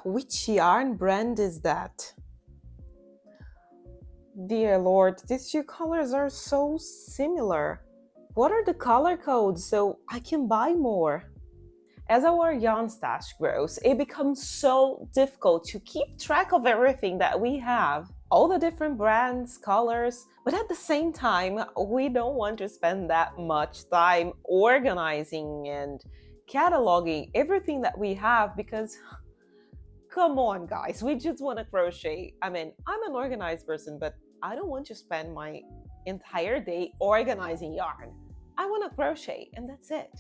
which yarn brand is that? Dear Lord, these two colors are so similar. What are the color codes so I can buy more? As our yarn stash grows, it becomes so difficult to keep track of everything that we have, all the different brands, colors, but at the same time, we don't want to spend that much time organizing and cataloging everything that we have because come on, guys, we just want to crochet. I mean, I'm an organized person, but I don't want to spend my entire day organizing yarn. I want to crochet, and that's it.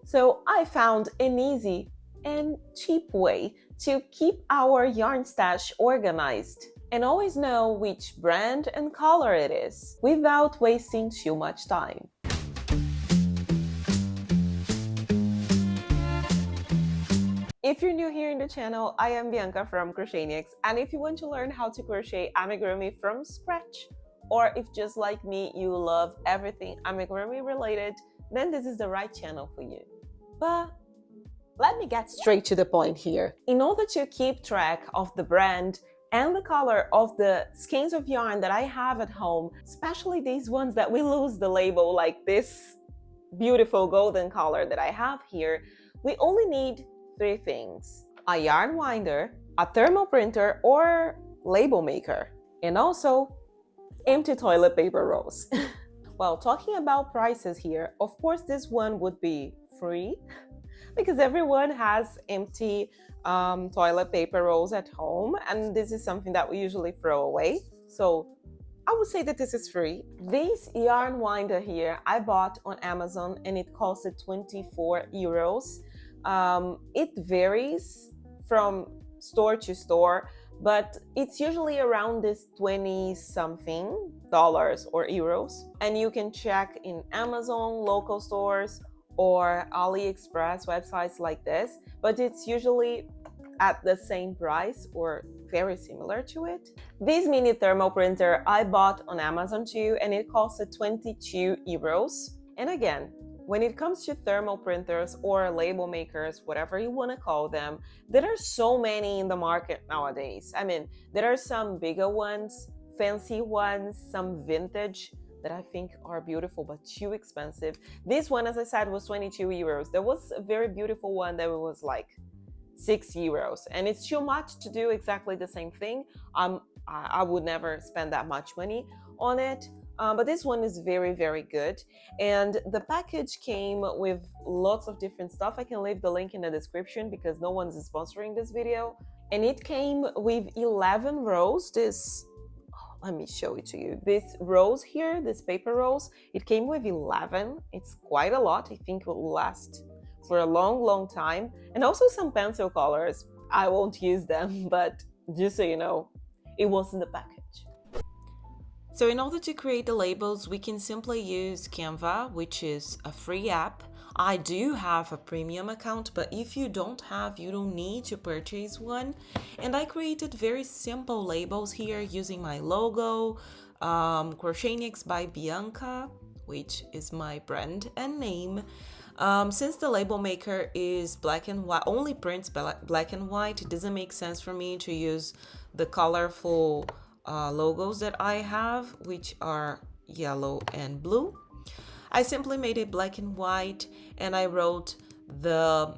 So I found an easy and cheap way to keep our yarn stash organized and always know which brand and color it is without wasting too much time. If you're new here in the channel, I am Bianca from Crochetniks, and if you want to learn how to crochet amigurumi from scratch, or if just like me you love everything amigurumi related, then this is the right channel for you. But let me get straight to the point here. In order to keep track of the brand and the color of the skeins of yarn that I have at home, especially these ones that we lose the label, like this beautiful golden color that I have here, we only need three things: a yarn winder, a thermal printer or label maker, and also empty toilet paper rolls. Well, talking about prices here, of course this one would be free because everyone has empty toilet paper rolls at home, and this is something that we usually throw away. So I would say that this is free. This yarn winder here I bought on Amazon and it costed 24 euros. It varies from store to store, but it's usually around this 20 something dollars or euros. And you can check in Amazon, local stores, or AliExpress websites like this, but it's usually at the same price or very similar to it. This mini thermal printer I bought on Amazon too, and it costed 22 euros. And again, when it comes to thermal printers or label makers, whatever you want to call them, there are so many in the market nowadays. I mean, there are some bigger ones, fancy ones, some vintage that I think are beautiful but too expensive. This one, as I said, was 22 euros. There was a very beautiful one that was like 6 euros, and it's too much to do exactly the same thing. I would never spend that much money on it. But this one is very, very good. And the package came with lots of different stuff. I can leave the link in the description because no one's sponsoring this video. And it came with 11 rows. Let me show it to you. This rows here, this paper rolls, it came with 11. It's quite a lot. I think it will last for a long, long time. And also some pencil colors. I won't use them, but just so you know, it was in the package. So in order to create the labels, we can simply use Canva, which is a free app. I do have a premium account, but if you don't have, you don't need to purchase one. And I created very simple labels here using my logo, Crochetniks by Bianca, which is my brand and name. Since the label maker is black and white, only prints black and white, it doesn't make sense for me to use the colorful logos that I have, which are yellow and blue. I simply made it black and white, and I wrote the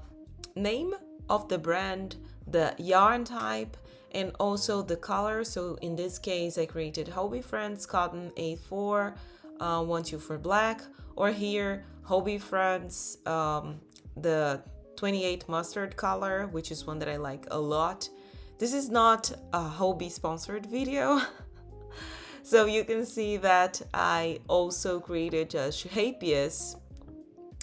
name of the brand, the yarn type, and also the color. So in this case, I created Hobby Friends Cotton A4, 124 black, or here Hobby Friends, the 28 mustard color, which is one that I like a lot. This is not a Hobby sponsored video. So you can see that I also created a Shapius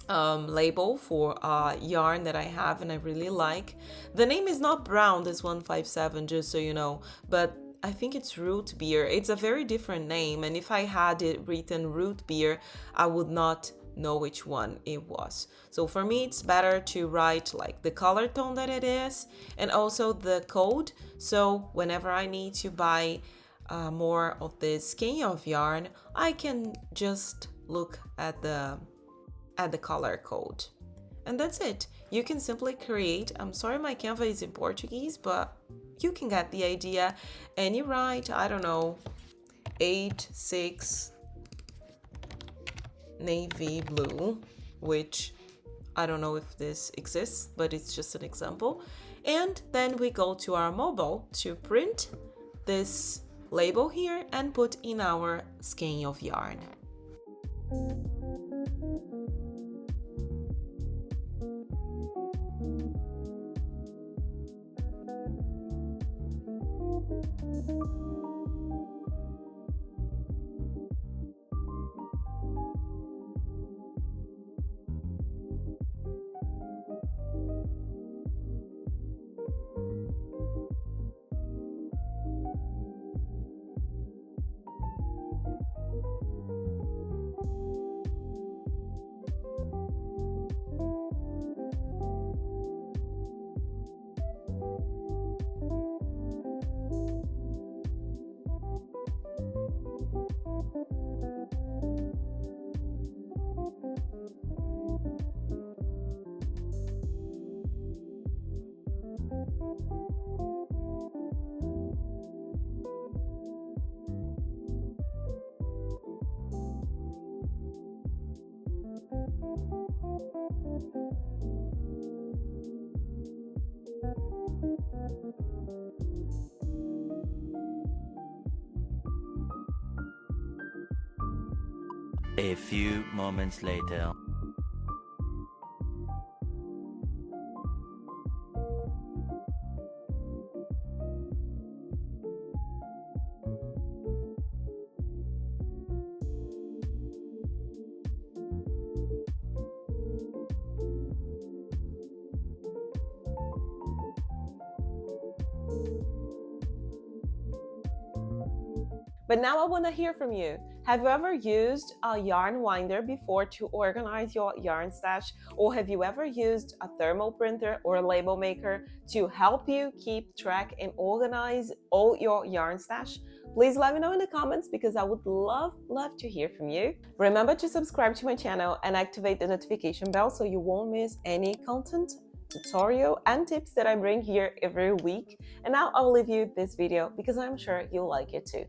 label for yarn that I have and I really like. The name is not brown, this 157, just so you know, but I think it's root beer. It's a very different name, and if I had it written root beer, I would not know which one it was. So for me, it's better to write like the color tone that it is and also the code. So whenever I need to buy more of this skein of yarn, I can just look at the color code. And that's it. you can simply create, I'm sorry my Canva is in Portuguese, but you can get the idea, and you write, I don't know, 8-6 navy blue, which I don't know if this exists, but it's just an example. And then we go to our mobile to print this label here and put in our skein of yarn. A few moments later. But now I want to hear from you. Have you ever used a yarn winder before to organize your yarn stash? Or have you ever used a thermal printer or a label maker to help you keep track and organize all your yarn stash? Please let me know in the comments because I would love to hear from you. Remember to subscribe to my channel and activate the notification bell so you won't miss any content, tutorial and tips that I bring here every week. And now I'll leave you this video because I'm sure you'll like it too.